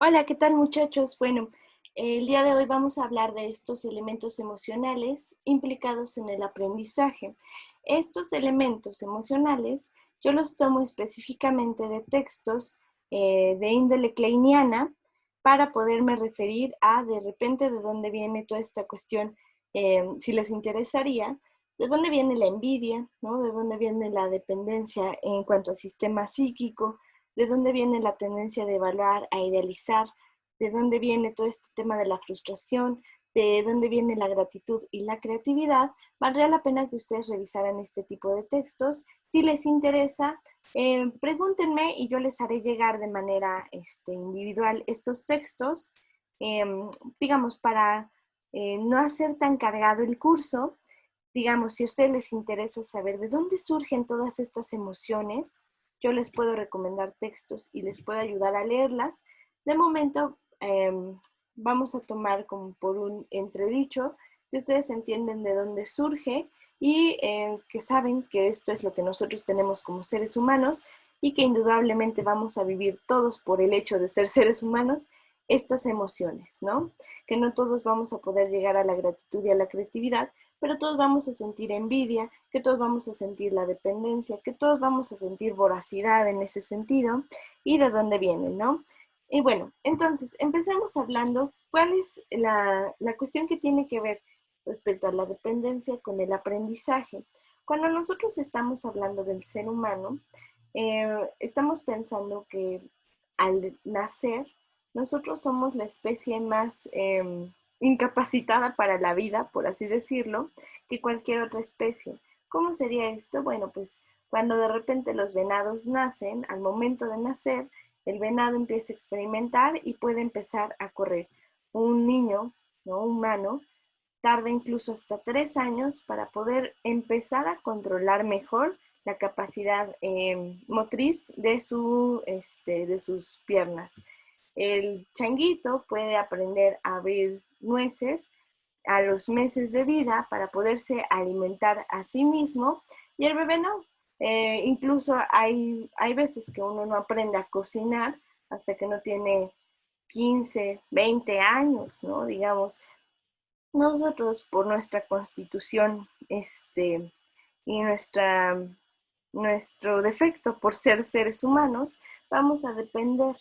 Hola, ¿qué tal muchachos? Bueno, el día de hoy vamos a hablar de estos elementos emocionales implicados en el aprendizaje. Estos elementos emocionales yo los tomo específicamente de textos de índole kleiniana para poderme referir a de repente de dónde viene toda esta cuestión, si les interesaría, de dónde viene la envidia, ¿no? De dónde viene la dependencia en cuanto a sistema psíquico, de dónde viene la tendencia de evaluar, a idealizar, de dónde viene todo este tema de la frustración, de dónde viene la gratitud y la creatividad. Valdría la pena que ustedes revisaran este tipo de textos. Si les interesa, pregúntenme y yo les haré llegar de manera individual estos textos, eh, digamos, para no hacer tan cargado el curso. Digamos, si a ustedes les interesa saber de dónde surgen todas estas emociones, yo les puedo recomendar textos y les puedo ayudar a leerlas. De momento, vamos a tomar como por un entredicho que ustedes entienden de dónde surge y que saben que esto es lo que nosotros tenemos como seres humanos y que indudablemente vamos a vivir todos por el hecho de ser seres humanos estas emociones, ¿no? Que no todos vamos a poder llegar a la gratitud y a la creatividad, pero todos vamos a sentir envidia, que todos vamos a sentir la dependencia, que todos vamos a sentir voracidad en ese sentido y de dónde vienen, ¿no? Y bueno, entonces empecemos hablando cuál es la cuestión que tiene que ver respecto a la dependencia con el aprendizaje. Cuando nosotros estamos hablando del ser humano, estamos pensando que al nacer nosotros somos la especie más incapacitada para la vida, por así decirlo, que cualquier otra especie. ¿Cómo sería esto? Bueno, pues cuando de repente los venados nacen, al momento de nacer, el venado empieza a experimentar y puede empezar a correr. Un niño, no humano, tarda incluso hasta 3 años para poder empezar a controlar mejor la capacidad motriz de sus piernas. El changuito puede aprender a abrir nueces a los meses de vida para poderse alimentar a sí mismo y el bebé no. Incluso hay veces que uno no aprende a cocinar hasta que no tiene 15, 20 años, ¿no? Digamos, nosotros por nuestra constitución y nuestro defecto por ser seres humanos, vamos a depender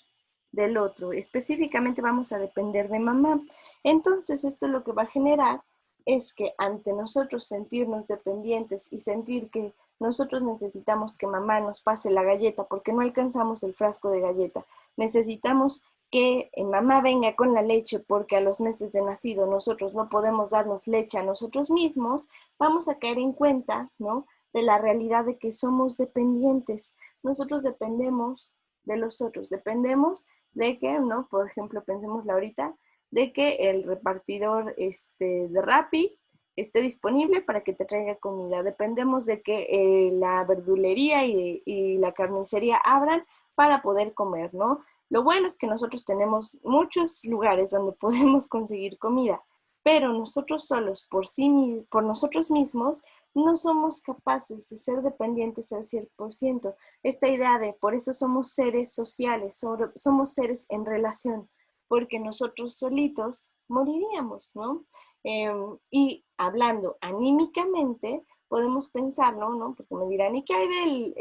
del otro, específicamente vamos a depender de mamá. Entonces esto lo que va a generar es que ante nosotros sentirnos dependientes y sentir que nosotros necesitamos que mamá nos pase la galleta porque no alcanzamos el frasco de galleta, necesitamos que mamá venga con la leche porque a los meses de nacido nosotros no podemos darnos leche a nosotros mismos, vamos a caer en cuenta, ¿no? De la realidad de que somos dependientes. Nosotros dependemos de los otros, dependemos de que, ¿no? Por ejemplo, pensémoslo ahorita, de que el repartidor de Rappi esté disponible para que te traiga comida. Dependemos de que la verdulería y la carnicería abran para poder comer, ¿no? Lo bueno es que nosotros tenemos muchos lugares donde podemos conseguir comida, pero nosotros solos, por nosotros mismos, no somos capaces de ser dependientes al 100%. Esta idea de por eso somos seres sociales, somos seres en relación, porque nosotros solitos moriríamos, ¿no? Y hablando anímicamente, podemos pensar, ¿no? Porque me dirán, ¿y qué hay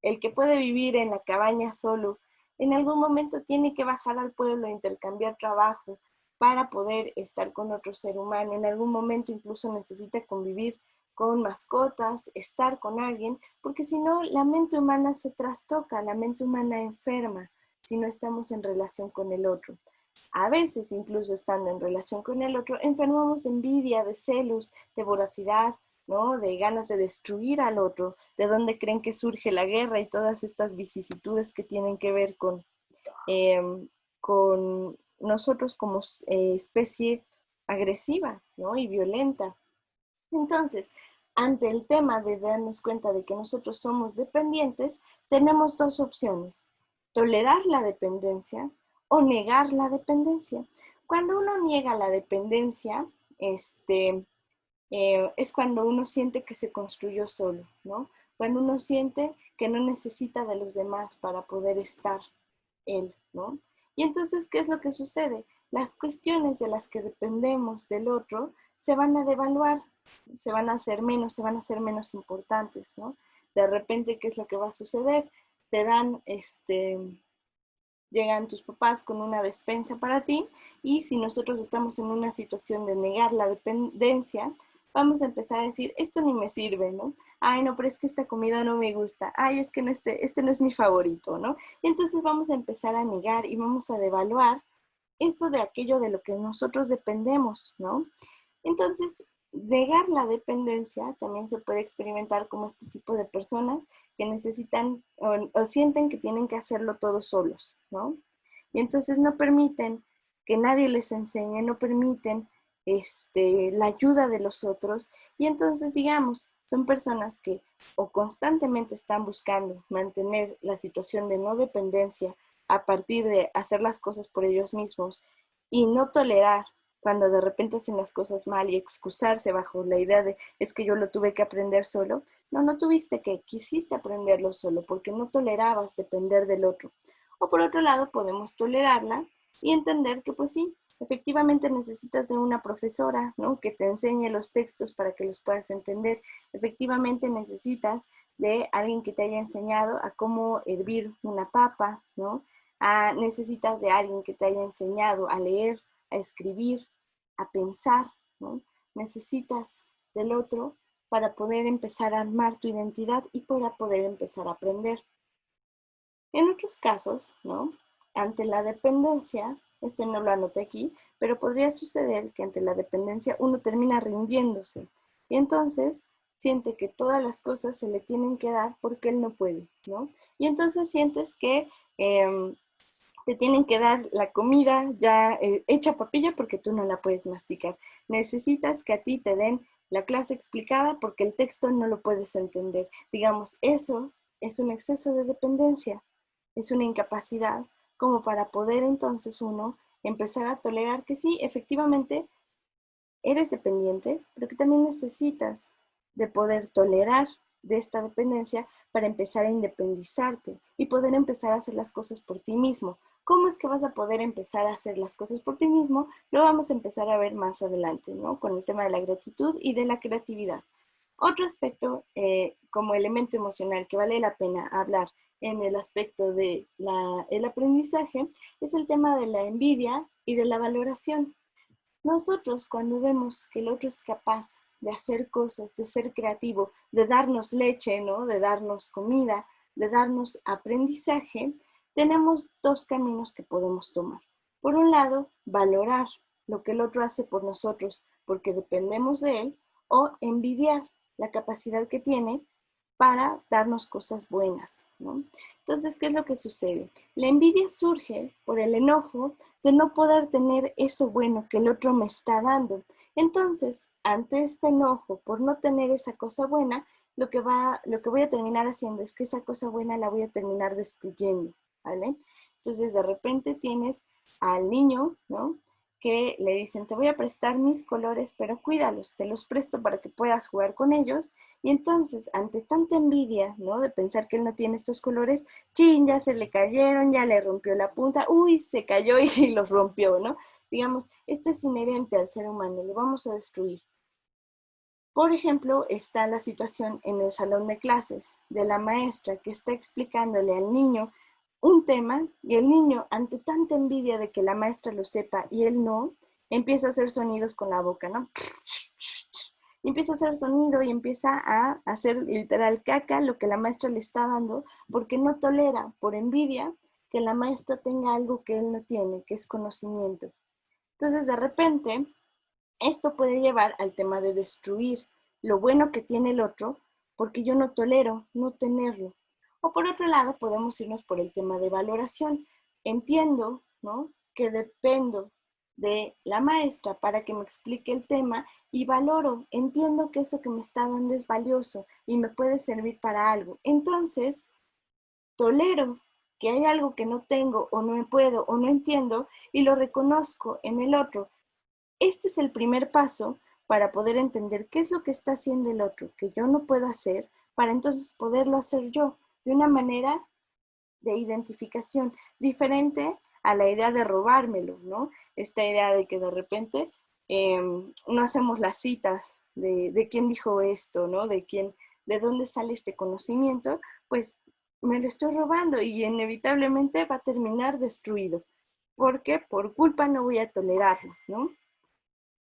el que puede vivir en la cabaña solo? En algún momento tiene que bajar al pueblo, intercambiar trabajo para poder estar con otro ser humano. En algún momento incluso necesita convivir con mascotas, estar con alguien, porque si no, la mente humana se trastoca, la mente humana enferma si no estamos en relación con el otro. A veces, incluso estando en relación con el otro, enfermamos de envidia, de celos, de voracidad, ¿no? De ganas de destruir al otro, de dónde creen que surge la guerra y todas estas vicisitudes que tienen que ver eh, con nosotros como especie agresiva, ¿no? Y violenta. Entonces, ante el tema de darnos cuenta de que nosotros somos dependientes, tenemos dos opciones: tolerar la dependencia o negar la dependencia. Cuando uno niega la dependencia, es cuando uno siente que se construyó solo, ¿no? Cuando uno siente que no necesita de los demás para poder estar él, ¿no? Y entonces, ¿qué es lo que sucede? Las cuestiones de las que dependemos del otro se van a devaluar, se van a hacer menos importantes, ¿no? De repente, ¿qué es lo que va a suceder? Te dan, llegan tus papás con una despensa para ti y si nosotros estamos en una situación de negar la dependencia, vamos a empezar a decir, esto ni me sirve, ¿no? Ay, no, pero es que esta comida no me gusta. Ay, es que no este no es mi favorito, ¿no? Y entonces vamos a empezar a negar y vamos a devaluar esto de aquello de lo que nosotros dependemos, ¿no? Entonces, negar la dependencia también se puede experimentar como este tipo de personas que necesitan o sienten que tienen que hacerlo todos solos, ¿no? Y entonces no permiten que nadie les enseñe, no permiten la ayuda de los otros. Y entonces, digamos, son personas que o constantemente están buscando mantener la situación de no dependencia a partir de hacer las cosas por ellos mismos y no tolerar cuando de repente hacen las cosas mal y excusarse bajo la idea de es que yo lo tuve que aprender solo. No, no tuviste que, quisiste aprenderlo solo porque no tolerabas depender del otro. O por otro lado, podemos tolerarla y entender que pues sí, efectivamente necesitas de una profesora, ¿no? Que te enseñe los textos para que los puedas entender. Efectivamente necesitas de alguien que te haya enseñado a cómo hervir una papa, ¿no? Necesitas de alguien que te haya enseñado a leer, a escribir, a pensar, ¿no? Necesitas del otro para poder empezar a armar tu identidad y para poder empezar a aprender. En otros casos, ¿no? Ante la dependencia, no lo anoté aquí, pero podría suceder que ante la dependencia uno termina rindiéndose y entonces siente que todas las cosas se le tienen que dar porque él no puede, ¿no? Y entonces sientes que te tienen que dar la comida ya hecha papilla porque tú no la puedes masticar. Necesitas que a ti te den la clase explicada porque el texto no lo puedes entender. Digamos, eso es un exceso de dependencia, es una incapacidad como para poder entonces uno empezar a tolerar que sí, efectivamente, eres dependiente, pero que también necesitas de poder tolerar de esta dependencia para empezar a independizarte y poder empezar a hacer las cosas por ti mismo. ¿Cómo es que vas a poder empezar a hacer las cosas por ti mismo? Lo vamos a empezar a ver más adelante, ¿no? Con el tema de la gratitud y de la creatividad. Otro aspecto como elemento emocional que vale la pena hablar en el aspecto del aprendizaje es el tema de la envidia y de la valoración. Nosotros cuando vemos que el otro es capaz de hacer cosas, de ser creativo, de darnos leche, ¿no? De darnos comida, de darnos aprendizaje, tenemos dos caminos que podemos tomar. Por un lado, valorar lo que el otro hace por nosotros porque dependemos de él, o envidiar la capacidad que tiene para darnos cosas buenas, ¿no? Entonces, ¿qué es lo que sucede? La envidia surge por el enojo de no poder tener eso bueno que el otro me está dando. Entonces, ante este enojo por no tener esa cosa buena, lo que voy a terminar haciendo es que esa cosa buena la voy a terminar destruyendo, ¿vale? Entonces, de repente tienes al niño, ¿no? Que le dicen, te voy a prestar mis colores, pero cuídalos, te los presto para que puedas jugar con ellos. Y entonces, ante tanta envidia, ¿no? De pensar que él no tiene estos colores, chin, ya se le cayeron, ya le rompió la punta, uy, se cayó y los rompió, ¿no? Digamos, esto es inherente al ser humano, lo vamos a destruir. Por ejemplo, está la situación en el salón de clases de la maestra que está explicándole al niño un tema y el niño, ante tanta envidia de que la maestra lo sepa y él no, empieza a hacer sonidos con la boca, ¿no? Y empieza a hacer sonido y empieza a hacer literal caca lo que la maestra le está dando porque no tolera, por envidia, que la maestra tenga algo que él no tiene, que es conocimiento. Entonces, de repente, esto puede llevar al tema de destruir lo bueno que tiene el otro porque yo no tolero no tenerlo. O por otro lado, podemos irnos por el tema de valoración. Entiendo, ¿no? Que dependo de la maestra para que me explique el tema y valoro, entiendo que eso que me está dando es valioso y me puede servir para algo. Entonces, tolero que hay algo que no tengo o no puedo o no entiendo y lo reconozco en el otro. Este es el primer paso para poder entender qué es lo que está haciendo el otro, que yo no puedo hacer, para entonces poderlo hacer yo de una manera de identificación diferente a la idea de robármelo, ¿no? Esta idea de que de repente no hacemos las citas de quién dijo esto, ¿no? De dónde sale este conocimiento, pues me lo estoy robando y inevitablemente va a terminar destruido. Porque por culpa no voy a tolerarlo, ¿no?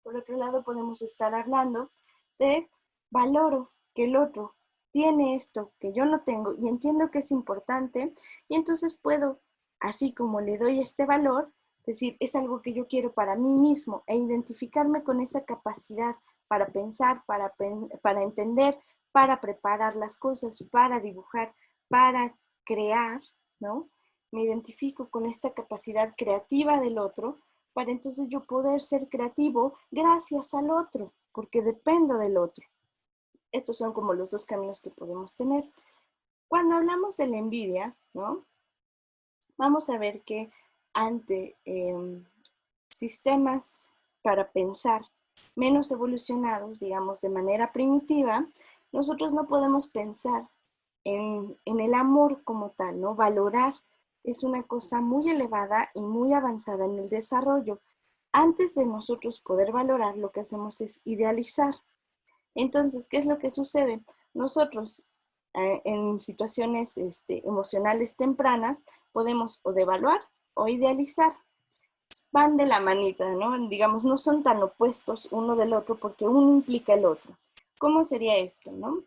Por otro lado, podemos estar hablando de valoro que el otro tiene esto que yo no tengo y entiendo que es importante y entonces puedo, así como le doy este valor, decir, es algo que yo quiero para mí mismo e identificarme con esa capacidad para pensar, para entender, para preparar las cosas, para dibujar, para crear, ¿no? Me identifico con esta capacidad creativa del otro para entonces yo poder ser creativo gracias al otro, porque dependo del otro. Estos son como los dos caminos que podemos tener. Cuando hablamos de la envidia, ¿no? Vamos a ver que ante sistemas para pensar menos evolucionados, digamos, de manera primitiva, nosotros no podemos pensar en el amor como tal, ¿no? Valorar es una cosa muy elevada y muy avanzada en el desarrollo. Antes de nosotros poder valorar, lo que hacemos es idealizar. Entonces, ¿qué es lo que sucede? Nosotros, en situaciones emocionales tempranas, podemos o devaluar o idealizar. Van de la manita, ¿no? Digamos, no son tan opuestos uno del otro porque uno implica el otro. ¿Cómo sería esto, no?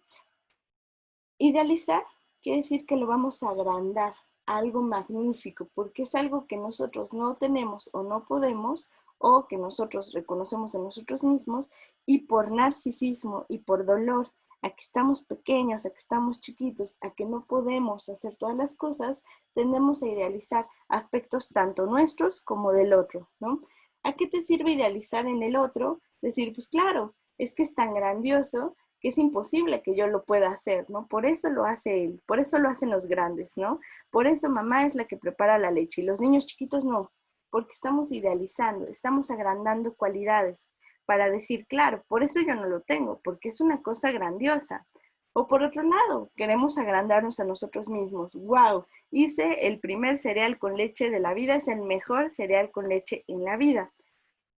Idealizar quiere decir que lo vamos a agrandar a algo magnífico, porque es algo que nosotros no tenemos o no podemos, o que nosotros reconocemos en nosotros mismos, y por narcisismo y por dolor, a que estamos pequeños, a que estamos chiquitos, a que no podemos hacer todas las cosas, tendemos a idealizar aspectos tanto nuestros como del otro, ¿no? ¿A qué te sirve idealizar en el otro? Decir, pues claro, es que es tan grandioso que es imposible que yo lo pueda hacer, ¿no? Por eso lo hace él, por eso lo hacen los grandes, ¿no? Por eso mamá es la que prepara la leche y los niños chiquitos no, porque estamos idealizando, estamos agrandando cualidades para decir, claro, por eso yo no lo tengo, porque es una cosa grandiosa. O por otro lado, queremos agrandarnos a nosotros mismos. ¡Wow! Hice el primer cereal con leche de la vida, es el mejor cereal con leche en la vida.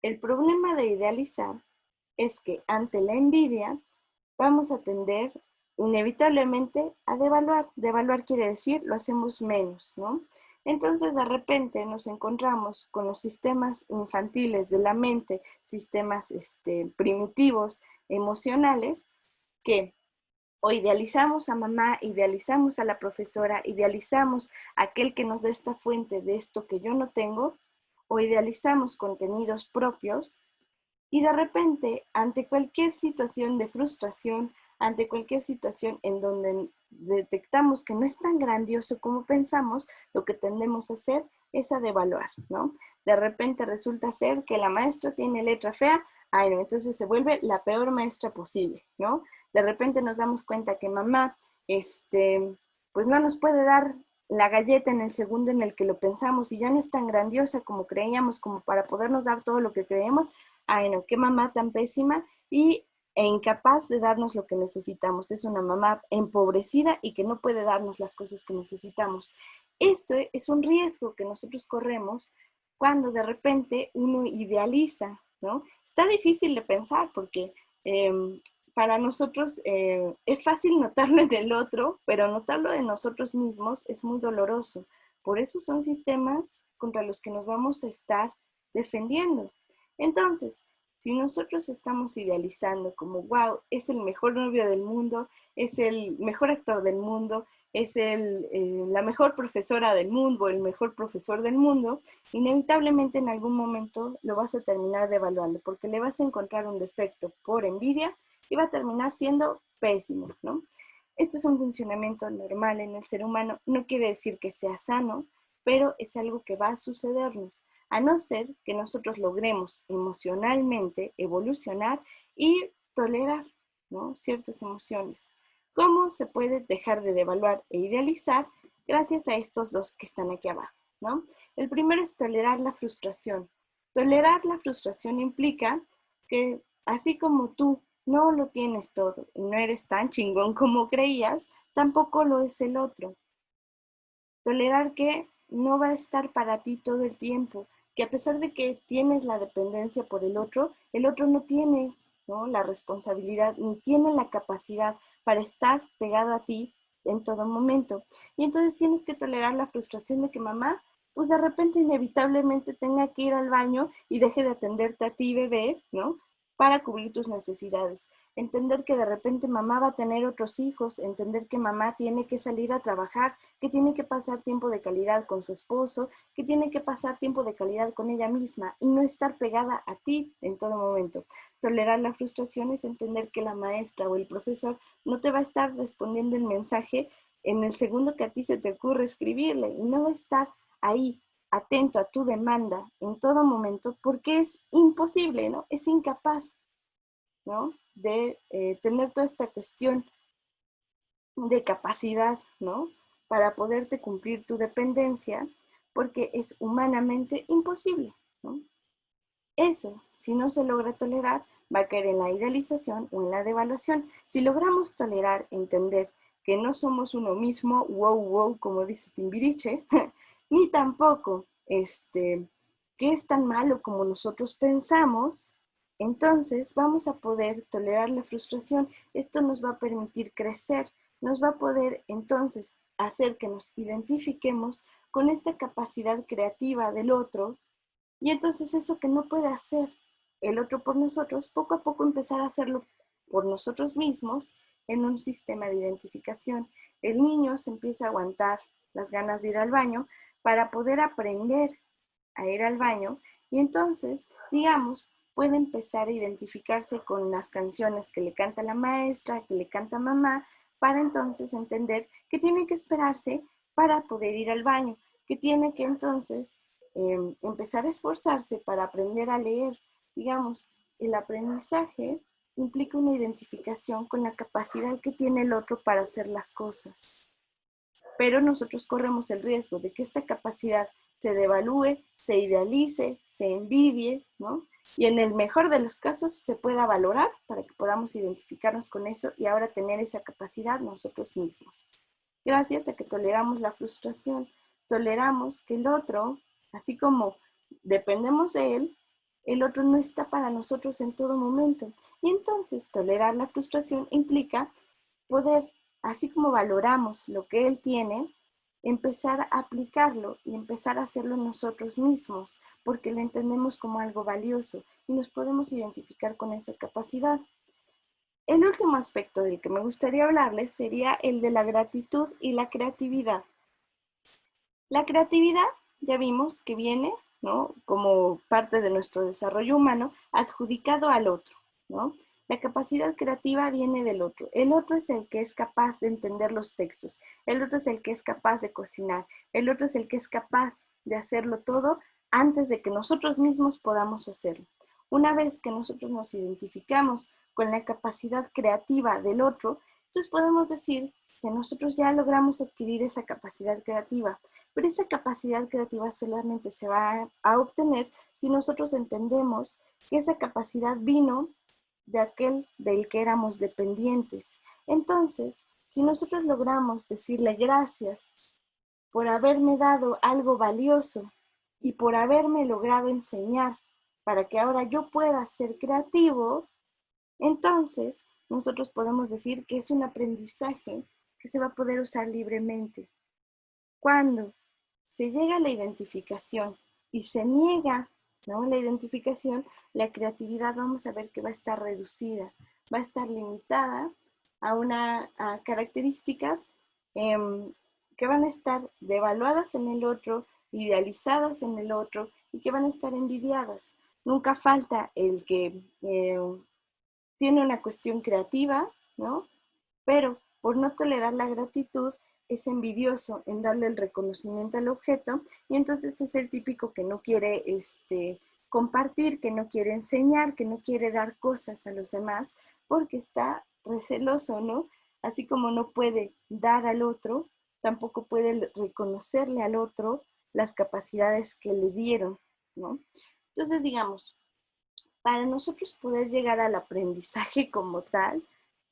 El problema de idealizar es que ante la envidia vamos a tender inevitablemente a devaluar. Devaluar quiere decir lo hacemos menos, ¿no? Entonces de repente nos encontramos con los sistemas infantiles de la mente, sistemas primitivos, emocionales, que o idealizamos a mamá, idealizamos a la profesora, idealizamos a aquel que nos da esta fuente de esto que yo no tengo, o idealizamos contenidos propios y de repente, ante cualquier situación de frustración, ante cualquier situación en donde detectamos que no es tan grandioso como pensamos, lo que tendemos a hacer es a devaluar, ¿no? De repente resulta ser que la maestra tiene letra fea, ay no, entonces se vuelve la peor maestra posible, ¿no? De repente nos damos cuenta que mamá, pues no nos puede dar la galleta en el segundo en el que lo pensamos y ya no es tan grandiosa como creíamos, como para podernos dar todo lo que creemos, ay no, qué mamá tan pésima e incapaz de darnos lo que necesitamos. Es una mamá empobrecida y que no puede darnos las cosas que necesitamos. Esto es un riesgo que nosotros corremos cuando de repente uno idealiza, ¿no? Está difícil de pensar porque para nosotros es fácil notarlo en el otro, pero notarlo en nosotros mismos es muy doloroso. Por eso son sistemas contra los que nos vamos a estar defendiendo. Entonces, si nosotros estamos idealizando como, wow, es el mejor novio del mundo, es el mejor actor del mundo, es la mejor profesora del mundo, el mejor profesor del mundo, inevitablemente en algún momento lo vas a terminar devaluando porque le vas a encontrar un defecto por envidia y va a terminar siendo pésimo, ¿no? Este es un funcionamiento normal en el ser humano, no quiere decir que sea sano, pero es algo que va a sucedernos, a no ser que nosotros logremos emocionalmente evolucionar y tolerar, ¿no?, ciertas emociones. ¿Cómo se puede dejar de devaluar e idealizar? Gracias a estos dos que están aquí abajo, ¿no? El primero es tolerar la frustración. Tolerar la frustración implica que así como tú no lo tienes todo y no eres tan chingón como creías, tampoco lo es el otro. Tolerar que no va a estar para ti todo el tiempo, que a pesar de que tienes la dependencia por el otro no tiene, ¿no?, la responsabilidad ni tiene la capacidad para estar pegado a ti en todo momento. Y entonces tienes que tolerar la frustración de que mamá, pues de repente inevitablemente tenga que ir al baño y deje de atenderte a ti, bebé, ¿no?, para cubrir tus necesidades. Entender que de repente mamá va a tener otros hijos, entender que mamá tiene que salir a trabajar, que tiene que pasar tiempo de calidad con su esposo, que tiene que pasar tiempo de calidad con ella misma y no estar pegada a ti en todo momento. Tolerar la frustración es entender que la maestra o el profesor no te va a estar respondiendo el mensaje en el segundo que a ti se te ocurre escribirle y no va a estar ahí atento a tu demanda en todo momento porque es imposible, ¿no? Es incapaz, ¿no?, de tener toda esta cuestión de capacidad, ¿no?, para poderte cumplir tu dependencia, porque es humanamente imposible, ¿no? Eso, si no se logra tolerar, va a caer en la idealización o en la devaluación. Si logramos tolerar, entender que no somos uno mismo, wow, wow, como dice Timbiriche, ni tampoco que es tan malo como nosotros pensamos, entonces vamos a poder tolerar la frustración. Esto nos va a permitir crecer, nos va a poder entonces hacer que nos identifiquemos con esta capacidad creativa del otro y entonces eso que no puede hacer el otro por nosotros, poco a poco empezar a hacerlo por nosotros mismos en un sistema de identificación. El niño se empieza a aguantar las ganas de ir al baño para poder aprender a ir al baño y entonces, digamos, puede empezar a identificarse con las canciones que le canta la maestra, que le canta mamá, para entonces entender que tiene que esperarse para poder ir al baño, que tiene que entonces empezar a esforzarse para aprender a leer. Digamos, el aprendizaje implica una identificación con la capacidad que tiene el otro para hacer las cosas. Pero nosotros corremos el riesgo de que esta capacidad se devalúe, se idealice, se envidie, ¿no? Y en el mejor de los casos se pueda valorar para que podamos identificarnos con eso y ahora tener esa capacidad nosotros mismos. Gracias a que toleramos la frustración, toleramos que el otro, así como dependemos de él, el otro no está para nosotros en todo momento. Y entonces tolerar la frustración implica poder, así como valoramos lo que él tiene, empezar a aplicarlo y empezar a hacerlo nosotros mismos, porque lo entendemos como algo valioso y nos podemos identificar con esa capacidad. El último aspecto del que me gustaría hablarles sería el de la gratitud y la creatividad. La creatividad, ya vimos que viene, ¿no?, como parte de nuestro desarrollo humano, adjudicado al otro, ¿no? La capacidad creativa viene del otro. El otro es el que es capaz de entender los textos. El otro es el que es capaz de cocinar. El otro es el que es capaz de hacerlo todo antes de que nosotros mismos podamos hacerlo. Una vez que nosotros nos identificamos con la capacidad creativa del otro, entonces podemos decir que nosotros ya logramos adquirir esa capacidad creativa, pero esa capacidad creativa solamente se va a obtener si nosotros entendemos que esa capacidad vino de aquel del que éramos dependientes. Entonces, si nosotros logramos decirle gracias por haberme dado algo valioso y por haberme logrado enseñar para que ahora yo pueda ser creativo, entonces nosotros podemos decir que es un aprendizaje que se va a poder usar libremente. Cuando se llega a la identificación y se niega, ¿no?, la identificación, la creatividad vamos a ver que va a estar reducida, va a estar limitada a características que van a estar devaluadas en el otro, idealizadas en el otro y que van a estar envidiadas. Nunca falta el que tiene una cuestión creativa, ¿no?, pero por no tolerar la gratitud es envidioso en darle el reconocimiento al objeto y entonces es el típico que no quiere compartir, que no quiere enseñar, que no quiere dar cosas a los demás porque está receloso, ¿no? Así como no puede dar al otro, tampoco puede reconocerle al otro las capacidades que le dieron, ¿no? Entonces, digamos, para nosotros poder llegar al aprendizaje como tal,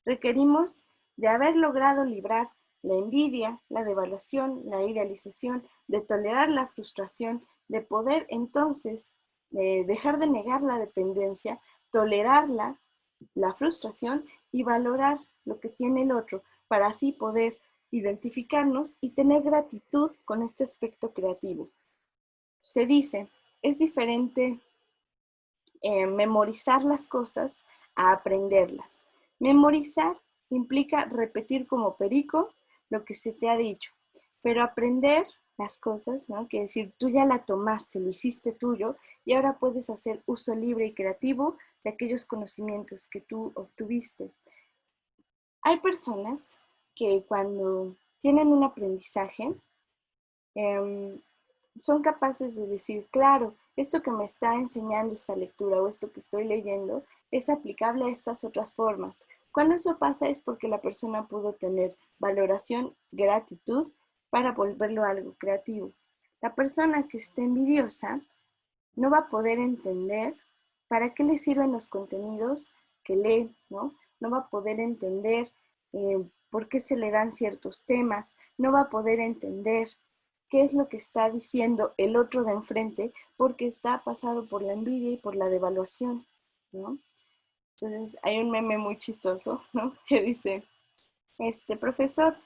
requerimos de haber logrado librar la envidia, la devaluación, la idealización, de tolerar la frustración, de poder entonces dejar de negar la dependencia, tolerarla, la frustración y valorar lo que tiene el otro para así poder identificarnos y tener gratitud con este aspecto creativo. Se dice, es diferente memorizar las cosas a aprenderlas. Memorizar implica repetir como perico lo que se te ha dicho, pero aprender las cosas, ¿no? Que decir, tú ya la tomaste, lo hiciste tuyo y ahora puedes hacer uso libre y creativo de aquellos conocimientos que tú obtuviste. Hay personas que cuando tienen un aprendizaje, eh, son capaces de decir, claro, esto que me está enseñando esta lectura o esto que estoy leyendo es aplicable a estas otras formas. Cuando eso pasa es porque la persona pudo tener valoración, gratitud para volverlo algo creativo. La persona que esté envidiosa no va a poder entender para qué le sirven los contenidos que lee, ¿no? No va a poder entender por qué se le dan ciertos temas, no va a poder entender qué es lo que está diciendo el otro de enfrente porque está pasado por la envidia y por la devaluación, ¿no? Entonces hay un meme muy chistoso, ¿no? Que dice, profesor,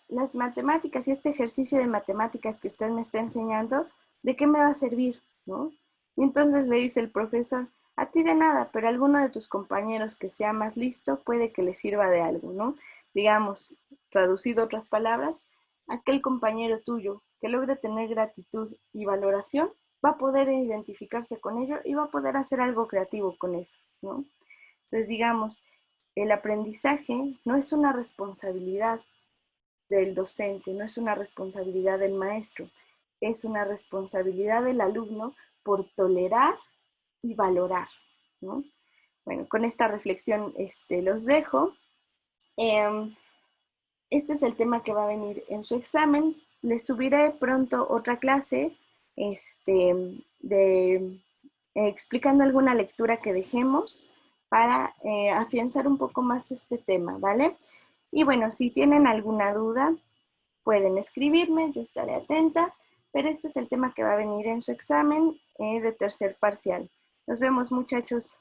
las matemáticas y este ejercicio de matemáticas que usted me está enseñando, ¿de qué me va a servir? ¿No? Y entonces le dice el profesor, a ti de nada, pero a alguno de tus compañeros que sea más listo puede que le sirva de algo, ¿no? Digamos, traducido otras palabras, aquel compañero tuyo que logre tener gratitud y valoración va a poder identificarse con ello y va a poder hacer algo creativo con eso, ¿no? Entonces, digamos, el aprendizaje no es una responsabilidad del docente, no es una responsabilidad del maestro, es una responsabilidad del alumno por tolerar y valorar, ¿no? Bueno, con esta reflexión los dejo. Este es el tema que va a venir en su examen. Les subiré pronto otra clase de explicando alguna lectura que dejemos para afianzar un poco más este tema, ¿vale? Y bueno, si tienen alguna duda, pueden escribirme, yo estaré atenta, pero este es el tema que va a venir en su examen de tercer parcial. Nos vemos, muchachos.